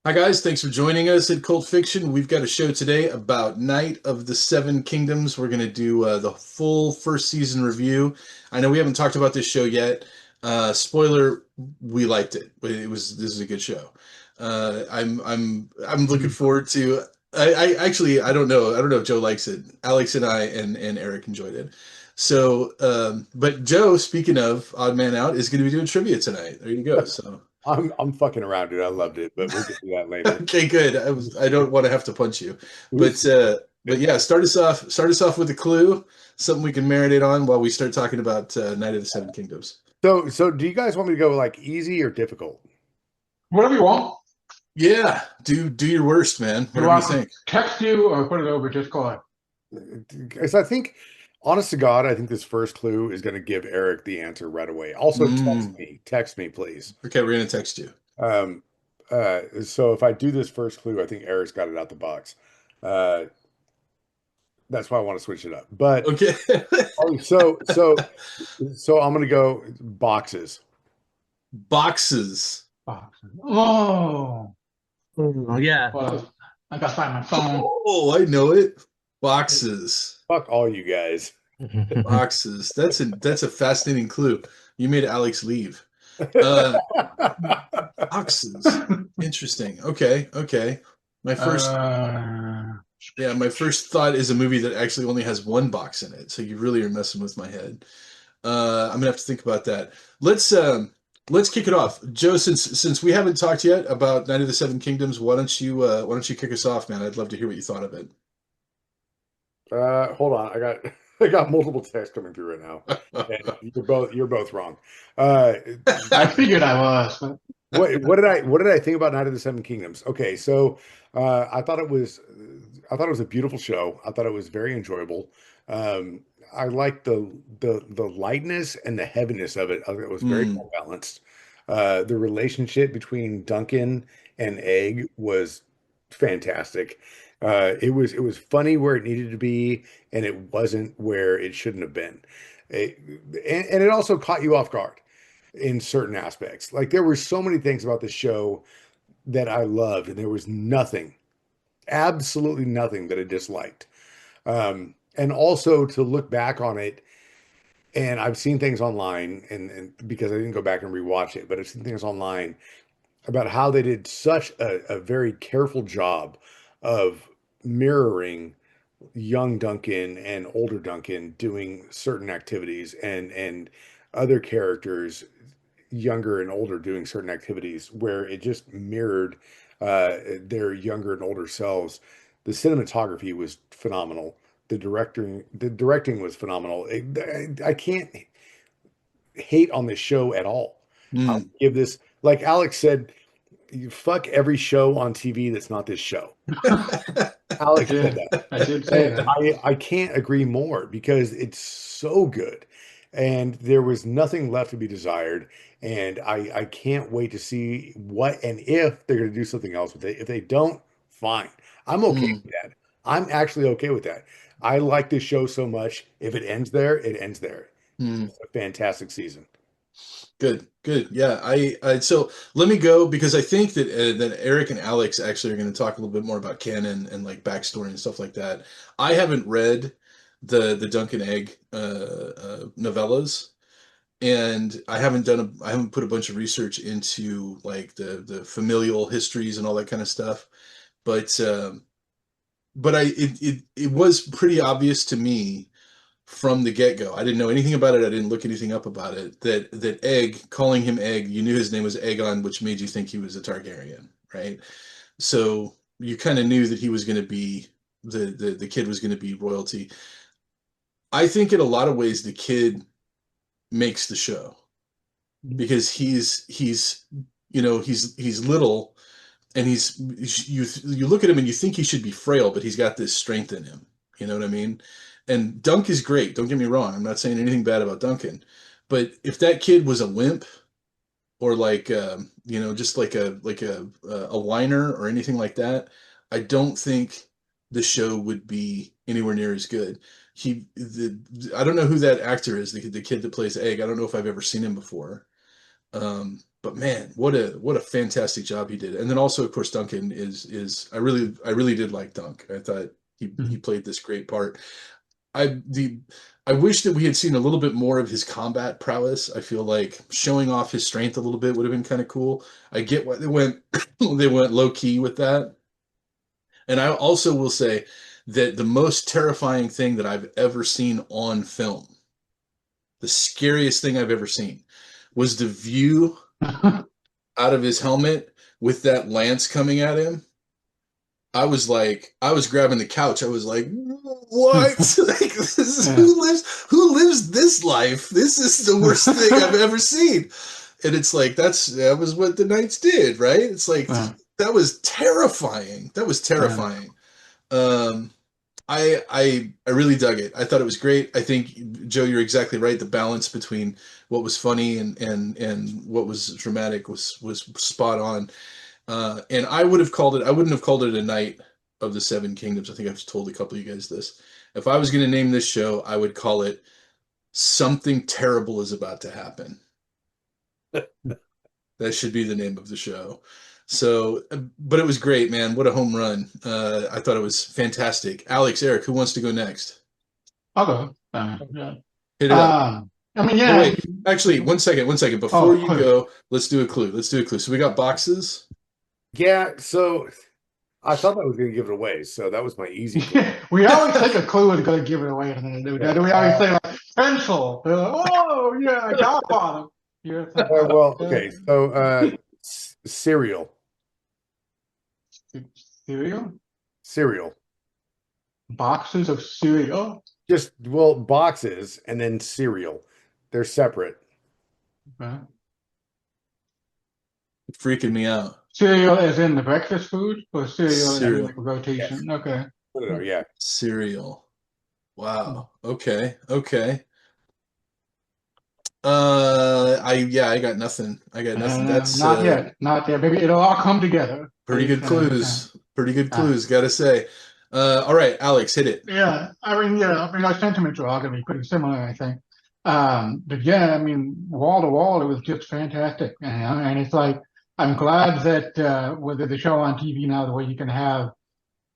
Hi guys, thanks for joining us at Cult Fiction. We've got a show today about Night of the Seven Kingdoms. We're going to do the full first season review. I know we haven't talked about this show yet. Spoiler, we liked it. This is a good show. I'm looking forward to. I actually I don't know. I don't know if Joe likes it. Alex and I and Eric enjoyed it. So, but Joe, speaking of Odd Man Out, is going to be doing trivia tonight. There you go. So. I'm fucking around, dude. I loved it, but we'll get to that later. Okay, good. I don't want to have to punch you. But yeah, start us off with a clue, something we can marinate on while we start talking about Night of the Seven Kingdoms. So do you guys want me to go like easy or difficult? Whatever you want. Yeah, do your worst, man. Do you Whatever you want to think. text you or put it over Discord? Because I think, honest to God, I think this first clue is going to give Eric the answer right away. Also, Mm. text me, please. Okay, we're gonna text you. Um, so if I do this first clue, I think Eric's got it out the box. Uh, that's why I want to switch it up. But Okay. oh, so I'm going to go boxes. Boxes. Oh, Oh yeah. well, I got to find my phone. Oh, I know it. Boxes. Fuck all you guys. Boxes. That's a fascinating clue. You made Alex leave. Uh, Boxes. Interesting. Okay, okay. My first uh, Yeah, my first thought is a movie that actually only has one box in it, so you really are messing with my head. I'm gonna have to think about that. Let's kick it off, Joe. Since we haven't talked yet about Night of the Seven Kingdoms, why don't you kick us off, man? I'd love to hear what you thought of it. Hold on. I got multiple texts coming through right now. And you're both wrong. Uh, I figured I was. But what did I think about Night of the Seven Kingdoms? Okay, so I thought it was a beautiful show. I thought it was very enjoyable. I liked the lightness and the heaviness of it. I think it was very Hmm. well balanced. The relationship between Duncan and Egg was fantastic. It was funny where it needed to be, and it wasn't where it shouldn't have been. It, and it also caught you off guard in certain aspects. Like there were so many things about the show that I loved, and there was nothing, absolutely nothing that I disliked. And also to look back on it, and I've seen things online, and because I didn't go back and rewatch it, but I've seen things online about how they did such a very careful job of mirroring young Duncan and older Duncan doing certain activities and other characters younger and older doing certain activities where it just mirrored their younger and older selves. The cinematography was phenomenal. The directing was phenomenal. I can't hate on this show at all. I'll Hmm. give this, like Alex said, you fuck every show on TV that's not this show. I Alex said did. that. I did say And that. I can't agree more because it's so good. And there was nothing left to be desired. And I can't wait to see what and if they're going to do something else with it. If they don't, fine. I'm okay Hmm. with that. I'm actually okay with that. I like this show so much. If it ends there, it ends there. Hmm. It's a fantastic season. Good, good. Yeah, so let me go because I think that Eric and Alex actually are going to talk a little bit more about canon and like backstory and stuff like that. I haven't read the Duncan Egg novellas, and I haven't put a bunch of research into like the familial histories and all that kind of stuff. But it was pretty obvious to me from the get-go. I didn't know anything about it. I didn't look anything up about it. That Egg, calling him Egg, you knew his name was Aegon, which made you think he was a Targaryen, right? So you kind of knew that he was going to be the kid was going to be royalty. I think in a lot of ways the kid makes the show because he's he's little and you look at him and you think he should be frail, but he's got this strength in him. You know what I mean? And Dunk is great. Don't get me wrong. I'm not saying anything bad about Duncan, but if that kid was a wimp or like just like a whiner or anything like that, I don't think the show would be anywhere near as good. I don't know who that actor is, the kid that plays Egg. I don't know if I've ever seen him before. But man, what a fantastic job he did. And then also, of course, Duncan is I really did like Dunk. I thought he Mhm. played this great part. I the I wish that we had seen a little bit more of his combat prowess. I feel like showing off his strength a little bit would have been kind of cool. I get why they went they went low key with that. And I also will say that the most terrifying thing that I've ever seen on film, the scariest thing I've ever seen, was the view out of his helmet with that lance coming at him. I was grabbing the couch. I was like, what? Like, this is Yeah. who lives this life? This is the worst thing I've ever seen. And it's like, that was what the Knights did, right? It's like, Yeah. that was terrifying. That was Yeah. terrifying. Um, I really dug it. I thought it was great. I think, Joe, you're exactly right. The balance between what was funny and what was dramatic was spot on. And I wouldn't have called it a Night of the Seven Kingdoms. I think I've told a couple of you guys this. If I was going to name this show, I would call it Something Terrible is About to Happen. That should be the name of the show. So, but it was great, man. What a home run. I thought it was fantastic. Alex, Eric, who wants to go next? I'll go. Yeah. Hit it up. I mean, Oh, yeah. wait. Actually, one second. Before Oh, you clue. go, let's do a clue. Let's do a clue. So we got boxes. Yeah, so I thought that was going to give it away, so that was my easy clue. We always think a clue is going to give it away, and then we always say like pencil. They're like, oh yeah, Godfather. Yeah. Well, okay, so cereal. Cereal. Cereal. Boxes of cereal. Just, well, boxes and then cereal. They're separate. Okay. Freaking me out. Cereal as in the breakfast food, or cereal as in Cereal. like rotation? Yes. Okay. No, yeah. Cereal. Hmm. Wow. Okay. Okay. I got nothing. I got nothing. That's Not yet. Not yet. Maybe it'll all come together. pretty good Yeah. clues. Pretty good clues, gotta say. All right, Alex, hit it. Yeah, I mean, our sentiments are all going to be pretty similar, I think. But yeah, I mean, wall to wall, it was just fantastic, and it's like I'm glad that with the show on TV now, the way you can have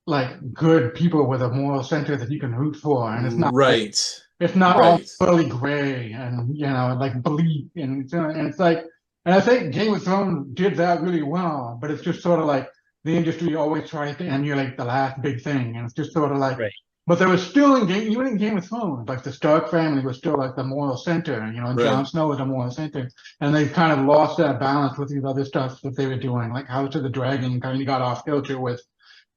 like good people with a moral center that you can root for, and Right. it's not all Right. really gray and like bleak, and it's like, and I think Game of Thrones did that really well, but it's just sort of like the industry always tries to emulate the last big thing, and it's just sort of like, Right. but there was still even in Game of Thrones, like the Stark family was still like the moral center, and Right. Jon Snow was the moral center, and they kind of lost that balance with these other stuff that they were doing, like House of the Dragon kind of got off kilter with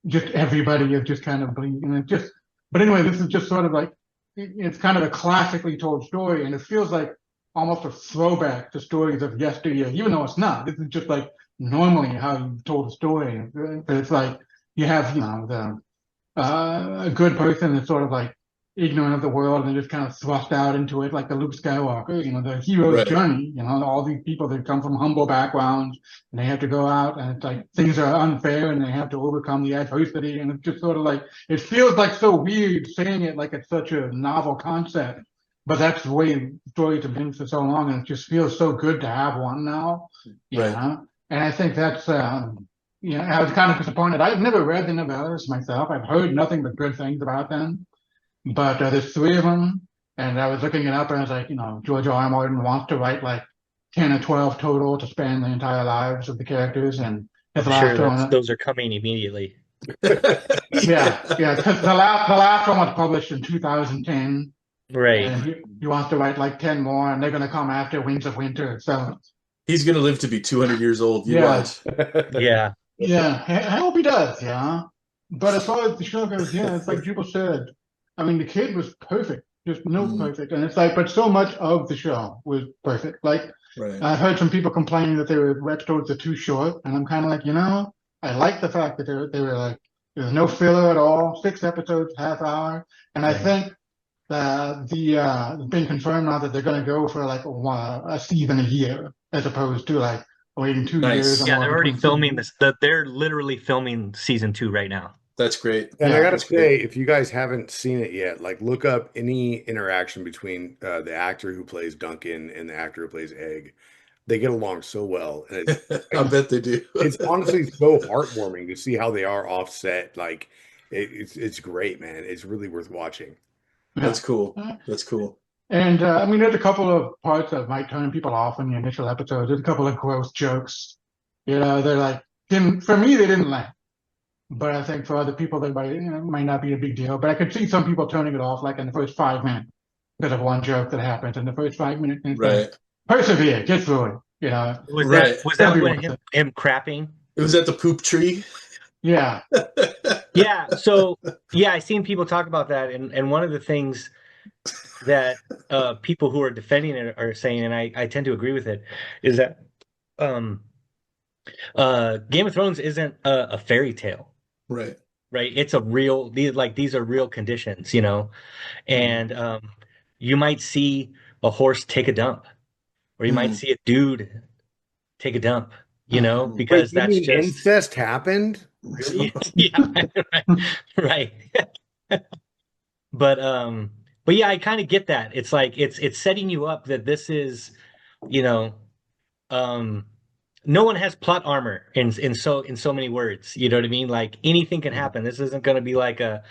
just everybody is just kind of bleak, and it just. But anyway, this is just sort of like it's kind of a classically told story, and it feels like almost a throwback to stories of yesteryear, even though it's not. This is just like normally how you told a story. But it's like you have, a good person that's sort of like ignorant of the world and just kind of thrust out into it, like the Luke Skywalker, the hero's Right. journey, all these people that come from humble backgrounds and they have to go out and it's like things are unfair and they have to overcome the adversity. And it's just sort of like, it feels like so weird saying it like it's such a novel concept, but that's the way stories have been for so long. And it just feels so good to have one now, Right. And I think that's, I was kind of disappointed. I've never read the novellas myself. I've heard nothing but good things about them. But there's three of them, and I was looking it up, and I was like, George R. Martin wants to write like 10 or 12 total to span the entire lives of the characters, and his I'm last sure one, those are coming immediately. yeah, because the last one was published in 2010, Right. and he wants to write like 10 more, and they're going to come after Winds of Winter. So He's gonna live to be 200 years old. You Yeah. watch. Yeah. yeah, I hope he does, yeah. But as far as the show goes, yeah, it's like people said. I mean, the kid was perfect, just perfect, and it's like, but so much of the show was perfect. Like Right. I've heard some people complaining that the episodes are too short, and I'm kind of like, I like the fact that they were like, there's no filler at all, 6 episodes, half hour, and I Right. think that it's been confirmed now that they're going to go for like a season a year as opposed to like waiting 2 Nice. years. Yeah, they're already filming this. this. They're literally filming season 2 right now. That's great. And I Yeah. gotta That's great. say, if you guys haven't seen it yet, like look up any interaction between the actor who plays Duncan and the actor who plays Egg. They get along so well, and I bet they do. it's honestly so heartwarming to see how they are offset. Like it's great, man. It's really worth watching. That's Yeah. cool. That's cool. And I mean, there's a couple of parts that might turn people off in the initial episode. There's a couple of gross jokes. You know, they're like, for me, they didn't land. But I think for other people, they might not be a big deal. But I could see some people turning it off, like in the first 5 minutes, because of one joke that happens in the first 5 minutes. And Right. Persevere, get through it. You know. Was Right. that when him crapping? It was at the poop tree. Yeah. Yeah. So yeah, I seen people talk about that, and one of the things that people who are defending it are saying, and I tend to agree with it, is that Game of Thrones isn't a fairy tale. Right. Right. It's a real, these are real conditions, you know, and you might see a horse take a dump, or you might see a dude take a dump, you know, because Wait, you that's mean just incest happened. yeah, right. But yeah, I kind of get that. It's like it's setting you up that this is, you know, no one has plot armor in so many words. You know what I mean? Like anything can happen. This isn't going to be like and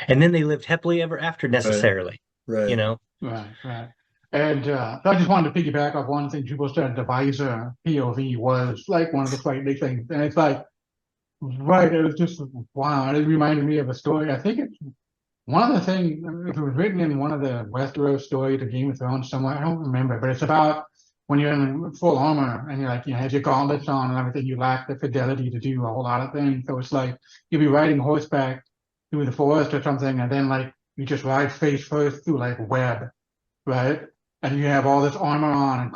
then they lived happily ever after necessarily. Right. You know? Right. And so I just wanted to piggyback off one thing people said. The visor POV was like one of the big things, and it's like, right. It was just wow. It reminded me of a story. I think it's one of the things. It was written in one of the Westeros stories of Game of Thrones somewhere. I don't remember, but it's about when you're in full armor and you're like, you have your gauntlets on and everything, you lack the fidelity to do a whole lot of things. So it's like you'll be riding horseback through the forest or something, and then like you just ride face first through like web, right? And you have all this armor on and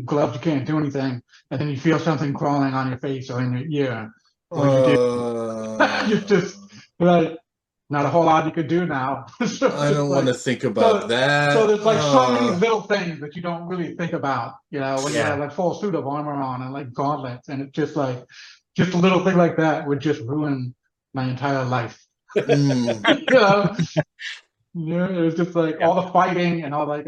gloves, you can't do anything, and then you feel something crawling on your face or in your ear. Or you just like not a whole lot you could do now. So I don't want to think about that. So there's like so many little things that you don't really think about, you know, when you Yeah. have like full suit of armor on and like gauntlets, and it's just like just a little thing like that would just ruin my entire life. You know? Yeah, it was just like all the fighting and all like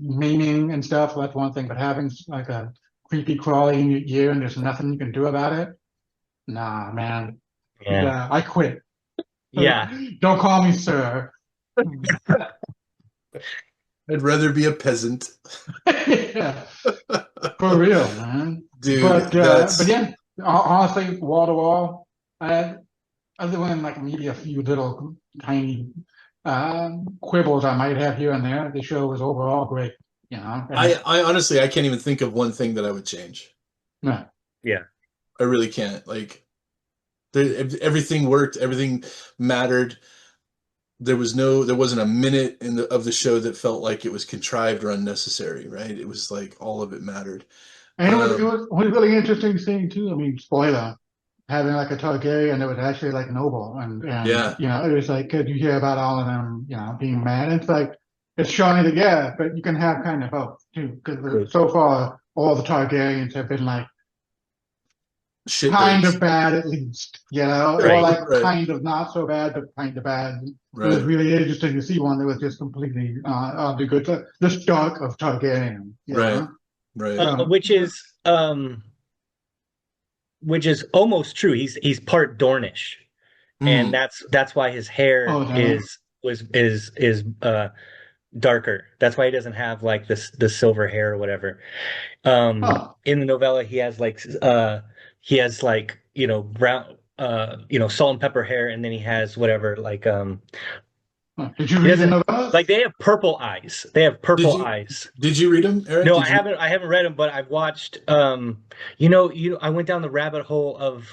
maiming and stuff. That's one thing, but having like a creepy crawly in your ear and there's nothing you can do about it. Nah, man. Yeah. I quit. Yeah. Don't call me sir. I'd rather be a peasant. Yeah. For real, man. Dude, But yeah, honestly, wall to wall, other than like maybe a few little tiny quibbles I might have here and there, the show was overall great. You know, I honestly I can't even think of one thing that I would change. No. Yeah. I really can't. Like, everything worked. Everything mattered. There wasn't a minute of the show that felt like it was contrived or unnecessary. Right? It was like all of it mattered. And it was really interesting seeing too. I mean, spoiler, having like a Targaryen that was actually like noble, and Yeah. you know, it was like, could you hear about all of them, you know, being mad? It's like it's showing that yeah, but you can have kind of both too, because so far all the Targaryens have been like kind of bad at least, you know, or like kind of not so bad, but kind of bad. It was really interesting to see one that was just completely the Stark of Targaryen, you know? Right. Which is almost true. He's part Dornish, and that's why his hair is darker. That's why he doesn't have like the silver hair or whatever. In the novella, he has like you know brown salt and pepper hair, and then he has whatever like Did you read the novella? Like they have purple eyes. They have purple eyes. Did you read them, Eric? No, I haven't read them, but I've watched. I went down the rabbit hole of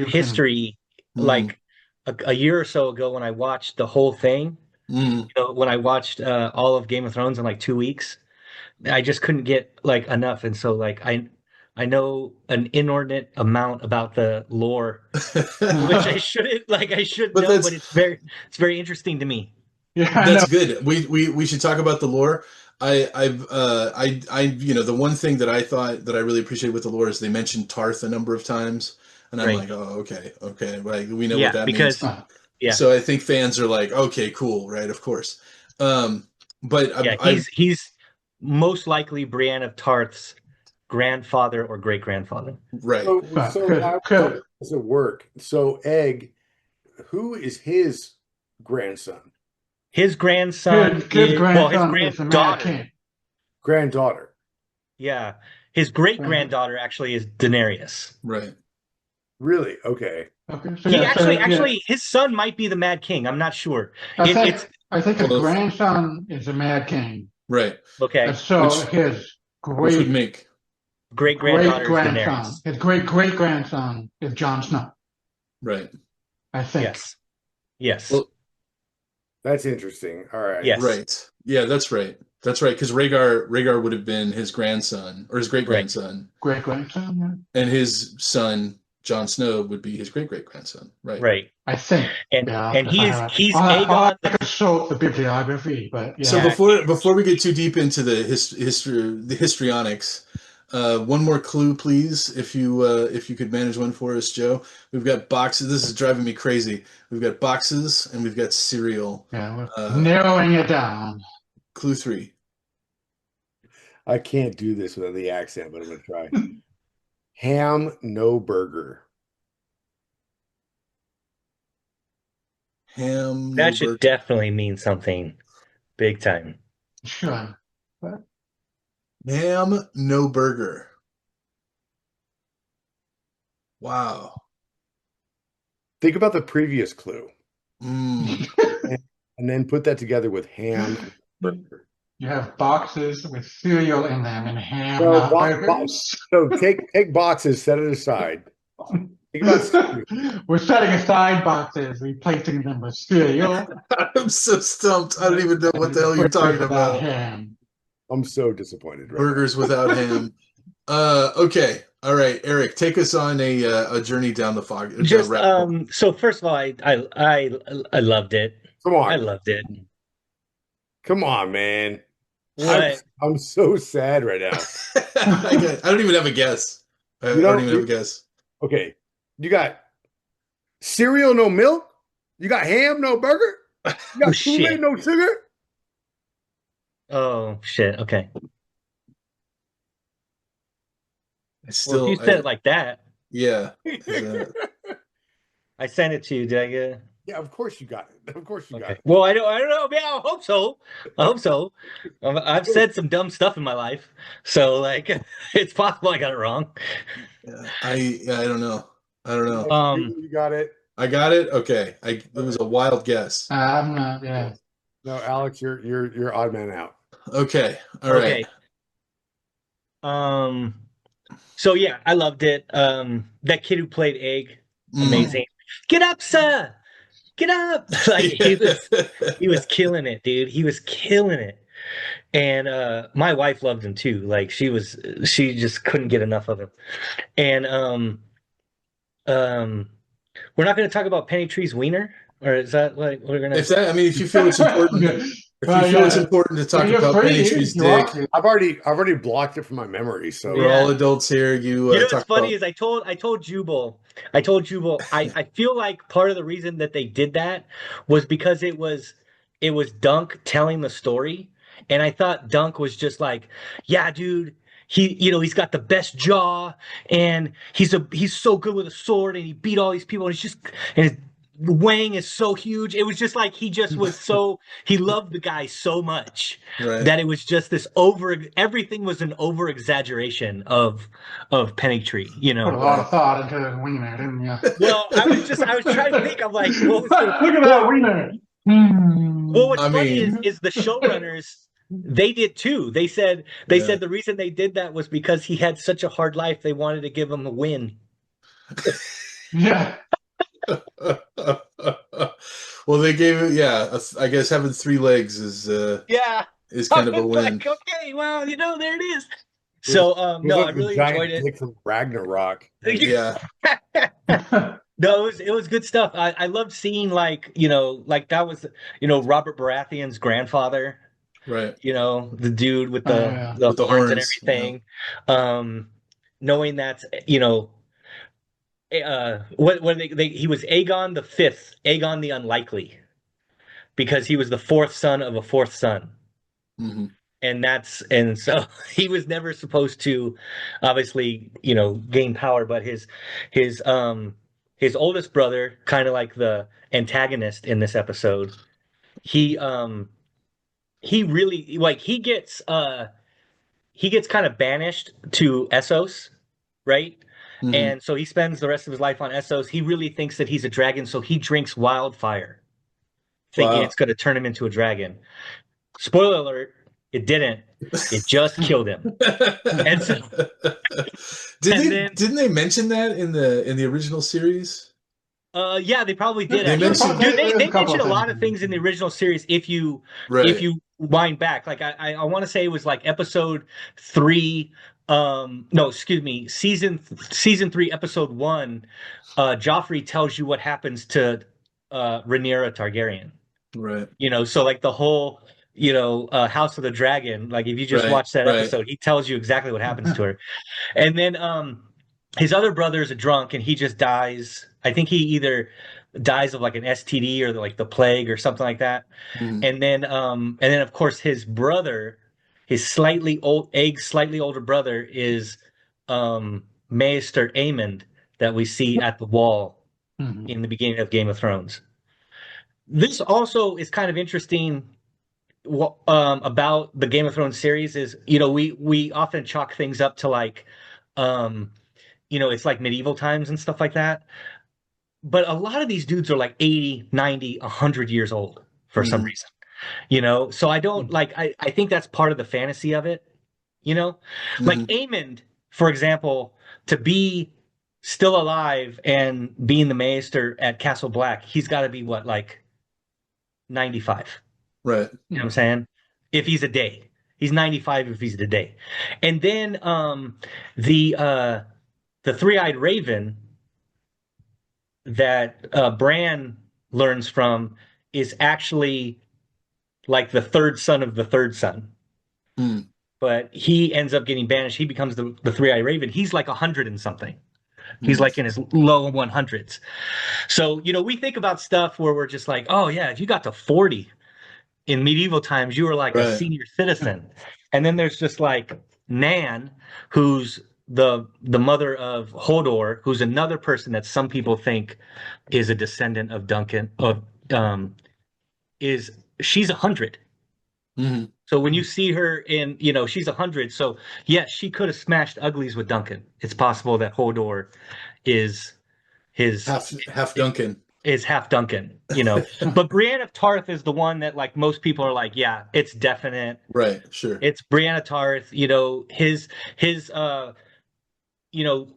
history like a year or so ago when I watched the whole thing. You know, when I watched all of Game of Thrones in like 2 weeks, I just couldn't get like enough, and so like I know an inordinate amount about the lore, which I shouldn't I should know, but it's very interesting to me. Yeah, that's good. We should talk about the lore. The one thing that I thought that I really appreciate with the lore is they mentioned Tarth a number of times, and I'm like, oh, okay, like we know what that means. Yeah. So I think fans are like, okay, cool, right? Of course. But he's most likely Brienne of Tarth's grandfather or great grandfather. Right. So how does it work? So Egg, who is his grandson? His grandson his grandson his is the Mad granddaughter. King. Granddaughter. Yeah. His great granddaughter actually is Daenerys. Right. Really? Okay. Okay, so He yeah, so, yeah. actually, his son might be the Mad King. I'm not sure. I think his Well, grandson is the Mad King. right. Okay. And so his Which would make great granddaughter is grandson, Daenerys. his great grandson is Jon Snow. right. I think. Yes. Yes. Well, That's interesting. All right. Yes. right. Yeah, that's right. That's right. Because Rhaegar would have been his grandson or his great grandson, Great grandson, yeah. and his son Jon Snow would be his great great grandson. Right. Right. I think. And yeah, and he's I'll Aegon. have to show the bibliography, but yeah. So before we get too deep into the histrionics, one more clue, please, if you could manage one for us, Joe. We've got boxes. This is driving me crazy. We've got boxes and we've got cereal. Yeah, we're narrowing it down. Clue 3. I can't do this without the accent, but I'm going to try. Ham, no burger. Ham. No That should burger. definitely mean something big time. Sure. Ham, no burger. Wow. Think about the previous clue. Mm. And then put that together with ham burger. You have boxes with cereal in them and ham, So, not burgers. so take boxes, set it aside. Think about cereal. We're setting aside boxes, replacing them with cereal. I'm so stumped. I don't even know what the hell you're talking about. Ham. I'm so disappointed. Right Burgers without ham. Okay. All right, Eric, take us on a journey down the fog. Just so first of all, I loved it. Come on. I loved it. Come on, man. What? I'm so sad right now. I don't even have a guess. I don't even have a guess. Okay. You got cereal, no milk? You got ham, no burger? You got Kool-Aid, no sugar? Oh shit. Okay. Well, if you said it like that. Yeah. I sent it to you. Did I get it? Yeah, of course you got it. Of course you got it. Well, I don't know. Yeah, I hope so. I've said some dumb stuff in my life, so like it's possible I got it wrong. Yeah, I don't know. I don't know. You got it. I got it. Okay. It was a wild guess. I'm not. Yeah. No, Alex, you're odd man out. Okay. All right. So yeah, I loved it. That kid who played Egg, amazing. Get up, sir. Get up. Like he was killing it, dude. He was killing it. And my wife loved him too. Like she just couldn't get enough of him. And we're not going to talk about Penny Tree's wiener, or is that like we're gonna? If you feel it's important, it's important to talk about Penny Tree's dick. I've already blocked it from my memory. So we're all adults here. You know what's funny is I told Jubal, I feel like part of the reason that they did that was because it was Dunk telling the story, and I thought Dunk was just like, yeah, dude. He's got the best jaw, and he's so good with a sword, and he beat all these people, and his wang is so huge. It was just like he just was so he loved the guy so much that it was just this everything was an over exaggeration of Penny Tree. Put a lot of thought into his wiener, didn't you? Well, I was trying to think. I'm like, look at that wiener. Well, what's funny is the showrunners. They did too. They said the reason they did that was because he had such a hard life. They wanted to give him a win. Yeah. Well, they gave it. I guess having 3 legs is kind of a win. Like, okay, well, there it is. So no, I really enjoyed it. From Ragnarok. Yeah. No, it was good stuff. I loved seeing like that was Robert Baratheon's grandfather. Right. The dude with the horns and everything. Yeah. Knowing that, he was Aegon the Fifth, Aegon the Unlikely, because he was the 4th son of a 4th son. Mm-hmm. and so he was never supposed to, obviously, gain power, but his oldest brother, kind of like the antagonist in this episode, he really, like, he gets kind of banished to Essos, right? Mhm. And so he spends the rest of his life on Essos. He really thinks that he's a dragon, so he drinks wildfire, thinking Wow. it's going to turn him into a dragon. Spoiler alert, it didn't. It just killed him. And so, didn't they mention that in the original series? yeah, they probably did. They Actually. mentioned- Dude, There's they a couple mentioned a of lot of things. things in the original series if you Right. wind back. Like I want to say it was like episode 3. No, excuse me, season 3, episode 1. Joffrey tells you what happens to Rhaenyra Targaryen. Right. So like the whole House of the Dragon. Like if you just Right, watch that right. episode, he tells you exactly what happens to her. And then his other brother's a drunk and he just dies. I think he either dies of like an STD or like the plague or something like that. Mhm. And then of course his brother, his slightly older brother is Maester Aemond that we see at the wall Mhm. in the beginning of Game of Thrones. This also is kind of interesting about the Game of Thrones series is, we often chalk things up to like, it's like medieval times and stuff like that. But a lot of these dudes are like 80, 90, 100 years old for some Mhm. reason, so I don't like, I think that's part of the fantasy of it, like Mhm. Aemond, for example, to be still alive and being the Maester at Castle Black, he's got to be what, like 95. Right. You know what I'm saying? If he's a day. He's 95 if he's a day. And then the three-eyed raven that Bran learns from is actually like the third son of the third son. Mm. But he ends up getting banished. He becomes the three-eyed raven. He's like 100 and something. He's like in his low 100s. So, we think about stuff where we're just like, oh yeah, if you got to 40 in medieval times, you were like a Right. senior citizen. And then there's just like Nan, who's the mother of Hodor, who's another person that some people think is a descendant of Duncan. She's 100. Mhm. So when you see her in, she's 100. So yes, she could have smashed uglies with Duncan. It's possible that Hodor is his half Duncan. is half Duncan, But Brienne of Tarth is the one that like most people are like, yeah, it's definite. Right. Sure. It's Brienne of Tarth, his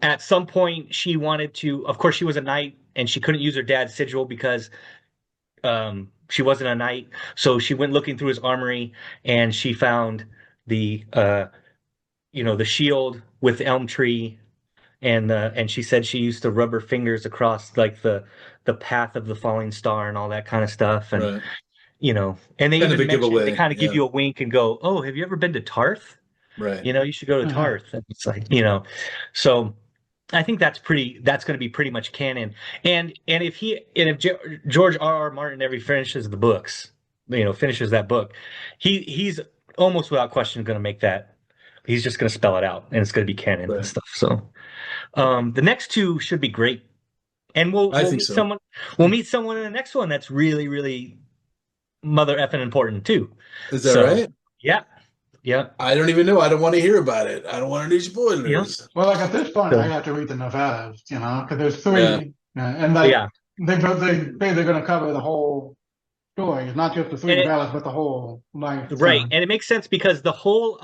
at some point she wanted to, of course she was a knight and she couldn't use her dad's sigil because she wasn't a knight. So she went looking through his armory and she found the the shield with the elm tree. And she said she used to rub her fingers across like the path of the falling star and all that kind of stuff. And Right. And they Kind of even a giveaway, they kind of give yeah. you a wink and go, "Oh, have you ever been to Tarth? Right. You should go to Tarth." And it's like, so I think that's going to be pretty much canon. And if George R.R. Martin ever finishes the books, finishes that book, he's almost without question going to make that. He's just going to spell it out, and it's going to be canon Right. and stuff. So, the next two should be great, and we'll think meet so. someone. We'll meet someone in the next one that's really, really mother effing important too. Is that right? Yeah, yeah. I don't even know. I don't want to hear about it. I don't want any spoilers. Well, like at this point, So- I have to read the novellas, because there's 3, Yeah. and like Yeah. they say they're going to cover the whole story. It's not just the 3 And it- novellas, but the whole life. Right, and it makes sense because the whole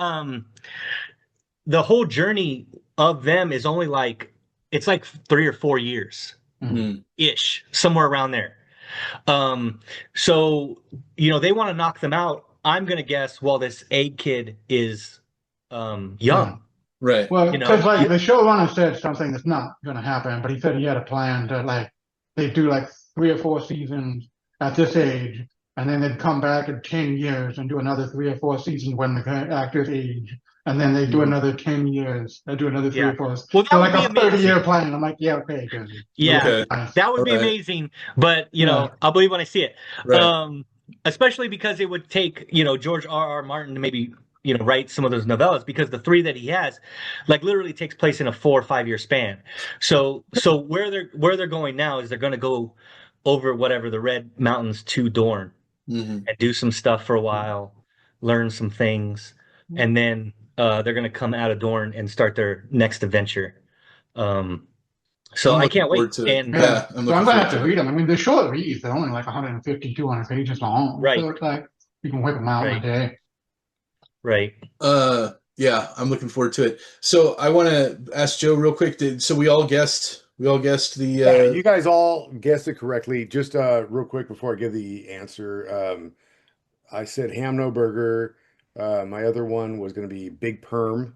journey of them is only like, it's like 3 or 4 years Mhm. ish, somewhere around there. So they want to knock them out. I'm gonna guess while this egg kid is young. Right. Well, You know, because like the showrunner said something that's not going to happen, but he said he had a plan to like they do like 3 or 4 seasons at this age, and then they'd come back in 10 years and do another 3 or 4 seasons when the actors age, and then they do Mhm. another 10 years. They do another 3 Yeah. or 4. Well, that So would like be a 30-year amazing. plan. I'm like, yeah, okay, good. Yeah, Okay. Nice. that would be Alright. amazing. But Yeah. I'll believe when I see it. Right. Especially because it would take George R.R. Martin to maybe write some of those novellas, because the three that he has, like, literally takes place in a 4 or 5 year span. So where they're going now is they're going to go over whatever the Red Mountains to Dorne and do some stuff for a while, learn some things, and then they're going to come out of Dorne and start their next adventure. So I can't wait. And yeah, I'm gonna have to read them. I mean, they're short reads. They're only like 150, 200 pages long. Right. So it's like you can whip them out in a day. Right. Yeah, I'm looking forward to it. So I want to ask Joe real quick. So we all guessed the. Yeah, you guys all guessed it correctly. Just real quick before I give the answer, I said ham no burger. My other one was going to be Big Perm.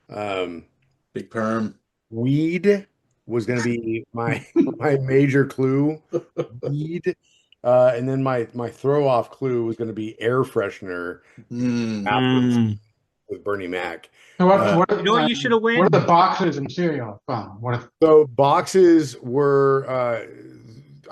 Big Perm. Weed was going to be my major clue. Weed. And then my throw off clue was going to be air freshener with Bernie Mac. So what you should have won? What are the boxes and cereal from? So boxes were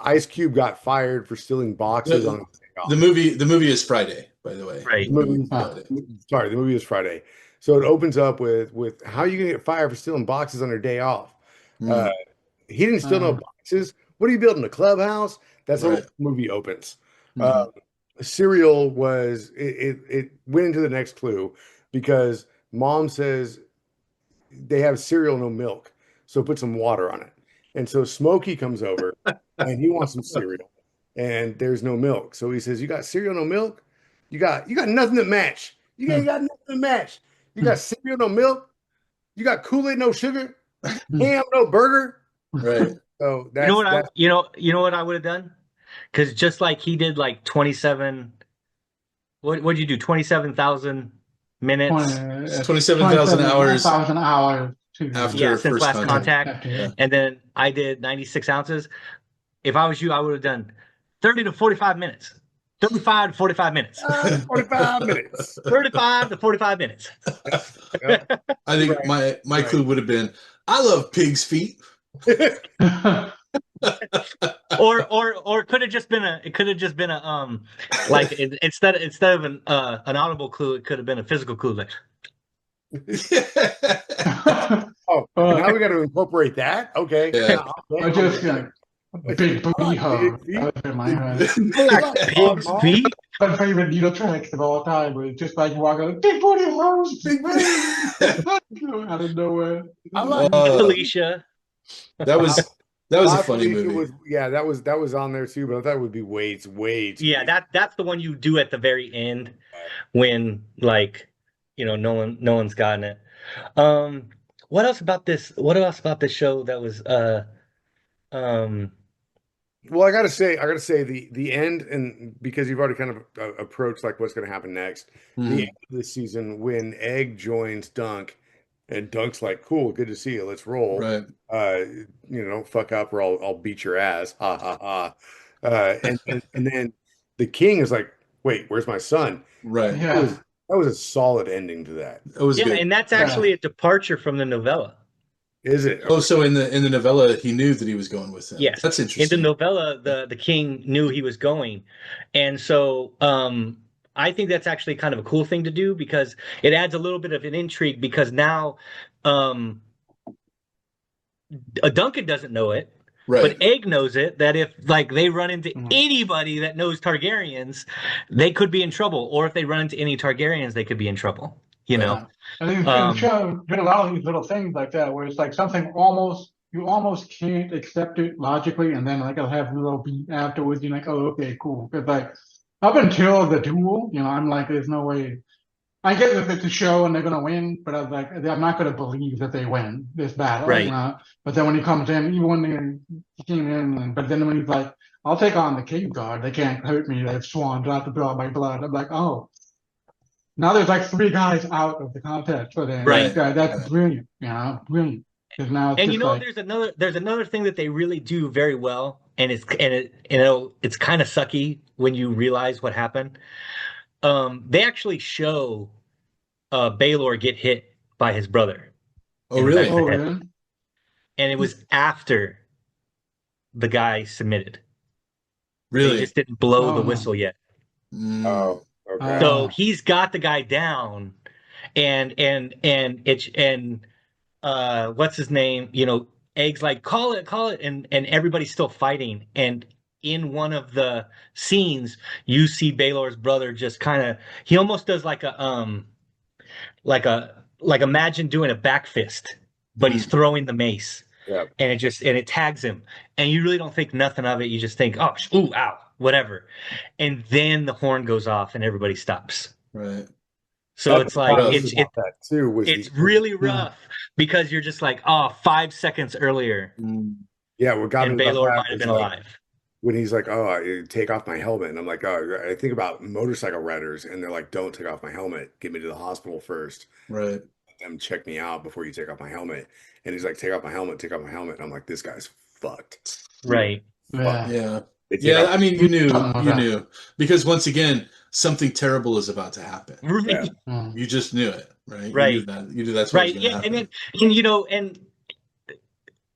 Ice Cube got fired for stealing boxes on the movie is Friday, by the way. Right. The movie is Friday. So it opens up with how you gonna get fired for stealing boxes on your day off? He didn't steal no boxes. What are you building, a clubhouse? That's how the movie opens. Cereal was it went into the next clue because Mom says they have cereal, no milk, so put some water on it. And so Smokey comes over and he wants some cereal, and there's no milk. So he says, "You got cereal, no milk? You got nothing to match. You ain't got nothing to match. You got cereal, no milk. You got Kool-Aid, no sugar. Ham, no burger." Right. So you know what I would have done? Because just like he did, like 27. What'd you do? 27,000 minutes. 27,000 hours. 1,000 hours. After since first last contact. And then I did 96 ounces. If I was you, I would have done 30 to 45 minutes. 35 to 45 minutes. 45 minutes. 35 to 45 minutes. I think my clue would have been, I love pig's feet. or could have just been a like instead of an audible clue, it could have been a physical clue, like now we got to incorporate that. Okay. Yeah. I just big booty hug. Pig's feet. My favorite needle tracks of all time was just like walking big booty hugs, big booty out of nowhere. Alicia. That was a funny movie. That was on there too, but I thought it would be way too. Yeah, that's the one you do at the very end when, like, no one's gotten it. What else about this show that was well, I gotta say the end, and because you've already kind of approached like what's going to happen next, the end of this season when Egg joins Dunk, and Dunk's like, "Cool, good to see you. Let's roll." Right. Fuck up, or I'll beat your ass. Ha ha ha. And then the king is like, "Wait, where's my son?" Right. Yeah. That was a solid ending to that. It was good. And that's actually a departure from the novella. Is it? Oh, so in the novella, he knew that he was going with him. Yes, that's interesting. In the novella, the king knew he was going, and so I think that's actually kind of a cool thing to do because it adds a little bit of an intrigue. Because now, Duncan doesn't know it, right? But Egg knows it. That if they run into anybody that knows Targaryens, they could be in trouble, or if they run into any Targaryens, they could be in trouble. I think the show did a lot of these little things like that, where it's like something you almost can't accept it logically, and then like I'll have a little beat afterwards. You're like, oh, okay, cool. Because like up until the duel, I'm like, there's no way. I get that it's a show and they're gonna win, but I was like, I'm not gonna believe that they win this battle. Right. But then when he comes in, even when he came in, but then when he's like, I'll take on the king guard. They can't hurt me. They have swans out to draw my blood. I'm like, oh. Now there's like 3 guys out of the contest for them. Right. That's brilliant. Brilliant. Because now it's there's another thing that they really do very well, and it's kind of sucky when you realize what happened. They actually show Baelor get hit by his brother. Oh, really? Really? And it was after the guy submitted. Really? They just didn't blow the whistle yet. Oh, okay. So he's got the guy down and what's his name? Egg's like, call it, and everybody's still fighting. And in one of the scenes, you see Baylor's brother just kind of, he almost does like imagine doing a back fist, but he's throwing the mace. Yeah. And it tags him, and you really don't think nothing of it. You just think, oh, ooh, ow, whatever. And then the horn goes off and everybody stops. Right. So it's like it's really rough because you're just like, oh, 5 seconds earlier. Yeah, what got me Baylor might have been alive. When he's like, oh, I take off my helmet. And I'm like, oh, I think about motorcycle riders, and they're like, don't take off my helmet. Get me to the hospital first. Right. Let them check me out before you take off my helmet. And he's like, take off my helmet, take off my helmet. And I'm like, this guy's fucked. Right. Yeah. Yeah. I mean, you knew because once again, something terrible is about to happen. Right. Yeah. You just knew it, right? Right. You knew that's what right. was Yeah. happen. And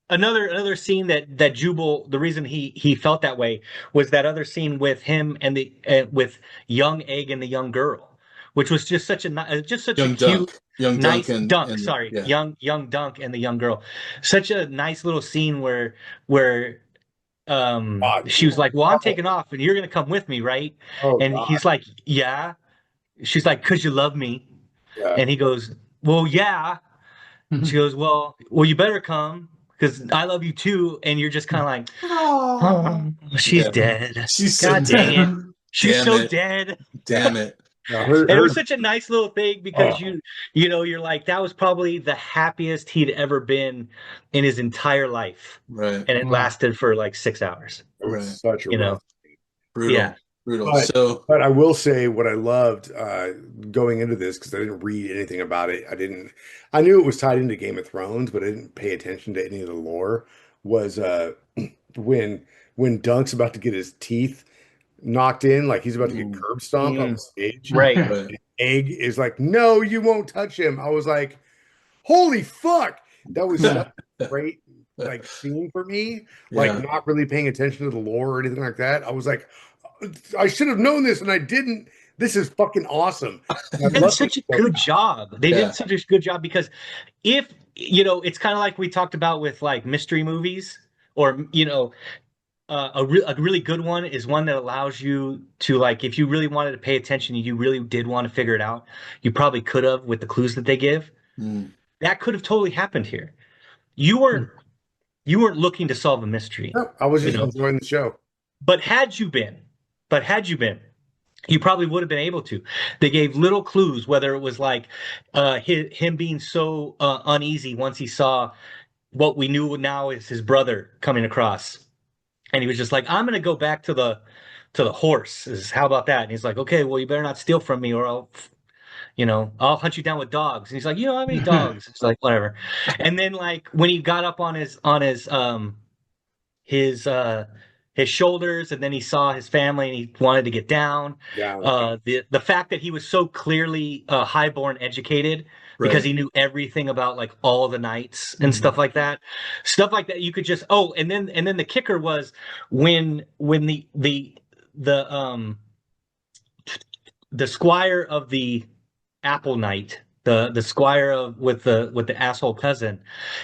another scene that Jubal, the reason he felt that way was that other scene with him and with young Egg and the young girl, which was just such a young cute, nice Dunk. And sorry, yeah. young Dunk and the young girl. Such a nice little scene where she was like, well, I'm taking off and you're gonna come with me, right? And he's like, yeah. She's like, 'cause you love me. Yeah. And he goes, well, yeah. She goes, well, you better come because I love you too. And you're just kind of like, oh, she's dead. She's God so dang dead. it. She's so dead. Damn it. And it was such a nice little thing because you're like, that was probably the happiest he'd ever been in his entire life. Right. And it lasted for like 6 hours. It was such a rough thing. Brutal. Yeah. Brutal. But I will say what I loved going into this, because I didn't read anything about it. I knew it was tied into Game of Thrones, but I didn't pay attention to any of the lore, was when Dunk's about to get his teeth knocked in, like he's about to get curb stomped on the stage. Right. Egg is like, no, you won't touch him. I was like, holy fuck. That was such a great like scene for me. Like not really paying attention to the lore or anything like that. I was like, I should have known this and I didn't. This is fucking awesome. They did such a good job. They did such a good job because if, it's kind of like we talked about with like mystery movies or, a really good one is one that allows you to, like, if you really wanted to pay attention, you really did want to figure it out, you probably could have with the clues that they give. That could have totally happened here. You weren't looking to solve a mystery. No, I was just enjoying the show. But had you been, you probably would have been able to. They gave little clues, whether it was like him being so uneasy once he saw what we knew now is his brother coming across. And he was just like, I'm going to go back to the horse. How about that? And he's like, okay, well, you better not steal from me or I'll hunt you down with dogs. And he's like, you don't have any dogs. It's like, whatever. And then like when he got up on his shoulders, and then he saw his family and he wanted to get down. The fact that he was so clearly highborn educated because he knew everything about like all the knights and stuff like that you could just and then the kicker was when the squire of the Apple Knight, the squire with the asshole cousin,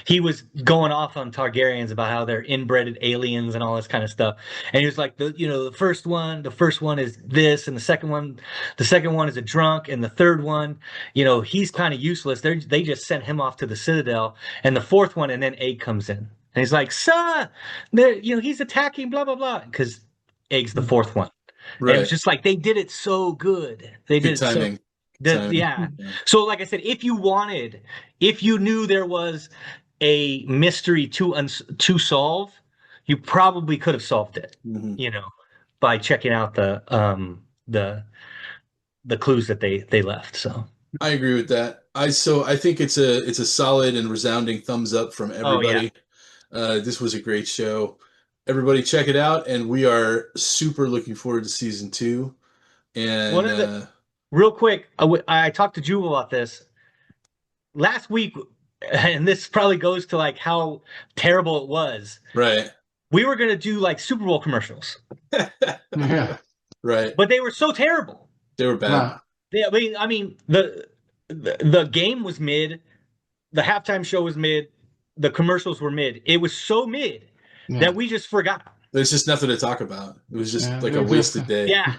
he was going off on Targaryens about how they're inbred aliens and all this kind of stuff. And he was like, the first one is this, and the second one is a drunk, and the third one, he's kind of useless. They just sent him off to the Citadel, and the fourth one, and then Egg comes in, and he's like, sir, he's attacking, blah blah blah, because Egg's the fourth one. Right. And it's just like they did it so good. They did timing. So like I said, if you knew there was a mystery to solve, you probably could have solved it, by checking out the clues that they left. So I agree with that. I think it's a solid and resounding thumbs up from everybody. This was a great show. Everybody check it out, and we are super looking forward to season 2. And real quick, I talked to Jubal about this last week, and this probably goes to like how terrible it was. Right. We were gonna do like Super Bowl commercials. Right. But they were so terrible. They were bad. I mean the the game was mid, the halftime show was mid, the commercials were mid. It was so mid that we just forgot. There's just nothing to talk about. It was just like a wasted day. Yeah.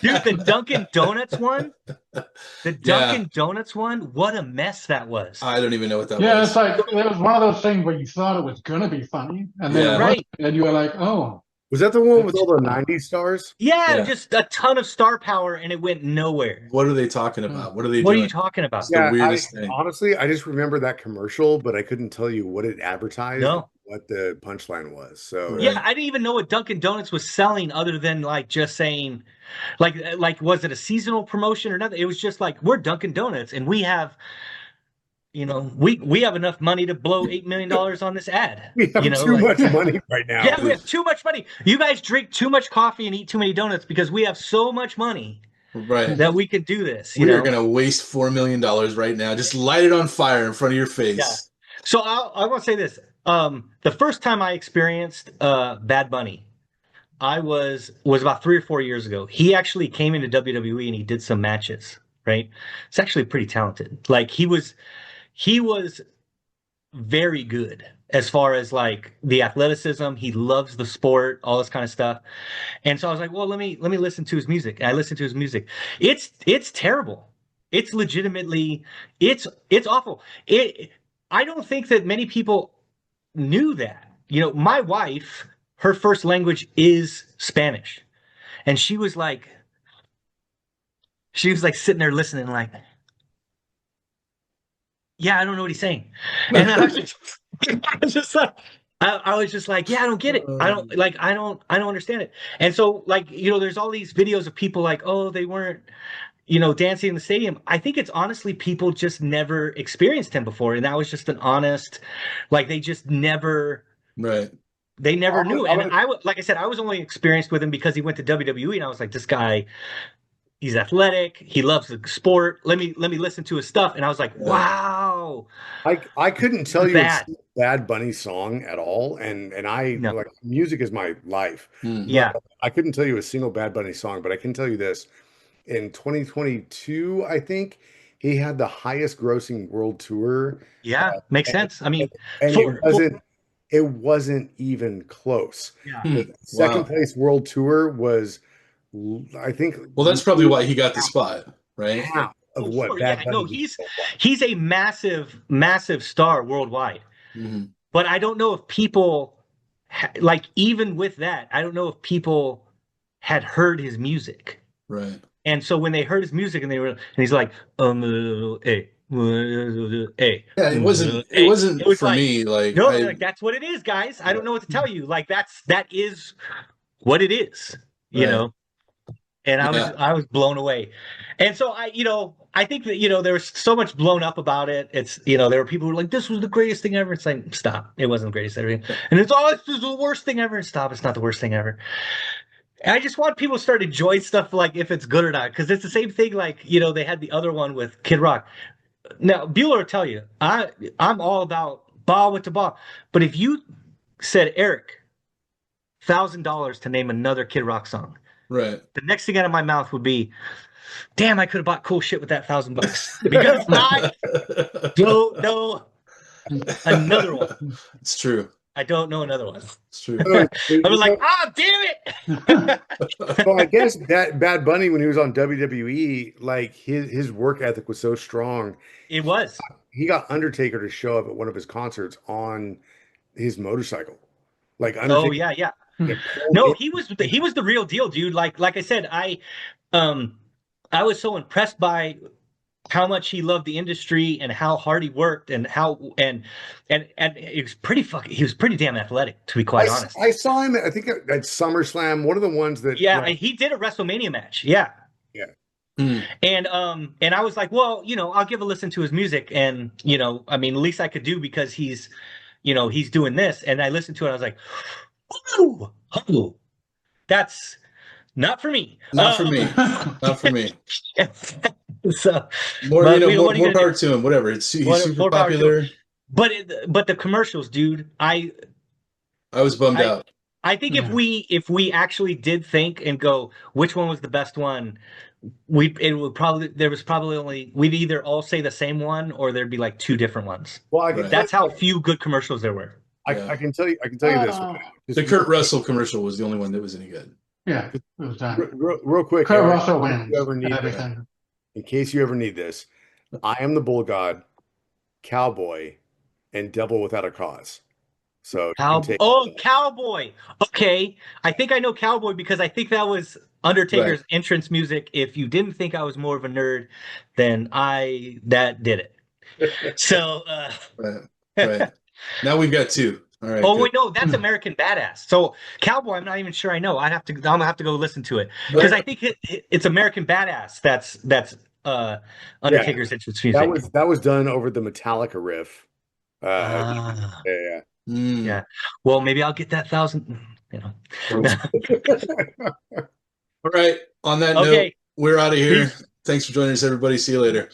Dude, the Dunkin' Donuts one. The Dunkin' Donuts one. What a mess that was. I don't even know what that was. Yeah, it's like it was one of those things where you thought it was gonna be funny, and then and you were like, oh. Was that the one with all the 90s stars? Yeah, just a ton of star power, and it went nowhere. What are they talking about? What are they doing? What are you talking about? It's the weirdest thing. Honestly, I just remember that commercial, but I couldn't tell you what it advertised, what the punchline was. So yeah, I didn't even know what Dunkin' Donuts was selling other than like just saying, like was it a seasonal promotion or nothing? It was just like, we're Dunkin' Donuts, and we have, you know, we have enough money to blow $8 million on this ad. We have too much money right now. Yeah, we have too much money. You guys drink too much coffee and eat too many donuts because we have so much money that we can do this. We are going to waste $4 million right now. Just light it on fire in front of your face. Yeah. So I want to say this. The first time I experienced Bad Bunny, I was about 3 or 4 years ago. He actually came into WWE and he did some matches, right? It's actually pretty talented. Like he was very good as far as like the athleticism. He loves the sport, all this kind of stuff. And so I was like, well, let me listen to his music. And I listened to his music. It's terrible. It's legitimately, it's awful. I don't think that many people knew that. You know, my wife, her first language is Spanish. And she was like sitting there listening like, yeah, I don't know what he's saying. And I was just like, yeah, I don't get it. I don't understand it. And so like, you know, there's all these videos of people like, oh, they weren't, you know, dancing in the stadium. I think it's honestly people just never experienced him before. And that was just an honest, like they just never, they never knew. And like I said, I was only experienced with him because he went to WWE and I was like, this guy, he's athletic. He loves the sport. Let me listen to his stuff. And I was like, wow. I couldn't tell you a Bad Bunny song at all. And like music is my life. Yeah. I couldn't tell you a single Bad Bunny song, but I can tell you this. In 2022, I think he had the highest grossing world tour. Yeah, makes sense. I mean, it wasn't even close. Yeah. The second place world tour was, I think. Well, that's probably why he got the spot, right? Of what Bad Bunny he's a massive star worldwide. Mm-hmm. But I don't know if people like, even with that, I don't know if people had heard his music. Right. And so when they heard his music and he's like, hey. Yeah, it wasn't for like, me. Like, no, like that's what it is, guys. I don't know what to tell you. Like that is what it is, you know. And I was blown away. And so I think that, you know, there was so much blown up about it. It's, you know, there were people who were like, this was the greatest thing ever. It's like, stop. It wasn't the greatest thing ever. And it's this is the worst thing ever. Stop. It's not the worst thing ever. And I just want people to start enjoying stuff like if it's good or not, because it's the same thing. Like, you know, they had the other one with Kid Rock. Now, Bueller will tell you, I'm all about ball with the ball. But if you said, Eric, $1,000 to name another Kid Rock song, right, the next thing out of my mouth would be, damn, I could have bought cool shit with that $1,000 because I don't know another one. It's true. I don't know another one. It's true. I was like, damn it. So I guess that Bad Bunny, when he was on WWE, like his work ethic was so strong. It was. He got Undertaker to show up at one of his concerts on his motorcycle. Like Undertaker. Oh yeah. No, he was the real deal, dude. Like I said, I was so impressed by how much he loved the industry and how hard he worked and how and it was he was pretty damn athletic, to be quite honest. I saw him I think at SummerSlam, one of the ones that he did a WrestleMania match. Yeah. And I was like, well, you know, I'll give a listen to his music, and you know, I mean, the least I could do because he's, you know, he's doing this, and I listened to it, I was like, oh, that's not for me. Not for me. Not for me. So more power to him. Whatever. He's super popular. But the commercials, dude, I was bummed out. I think Yeah. if we actually did think and go, which one was the best one, there was probably only we'd either all say the same one or there'd be like two different ones. Well, I can That's how few good commercials there were. I can tell you this. The Kurt Russell commercial was the only one that was any good. Yeah, it was done. Real quick, Kurt Eric, Russell wins. In case you ever need this, I Am the Bull God, Cowboy, and Devil Without a Cause. So Cowboy. Okay. I think I know Cowboy because I think that was Undertaker's entrance music. If you didn't think I was more of a nerd, then that did it. So right. Now we've got two. All right. Oh wait, no, that's American Badass. So Cowboy, I'm not even sure I know. I'm gonna have to go listen to it because I think it's American Badass. That's Undertaker's entrance music. That was done over the Metallica riff. Yeah. Well, maybe I'll get that 1,000. All right. On that note, we're out of here. Peace. Thanks for joining us, everybody. See you later.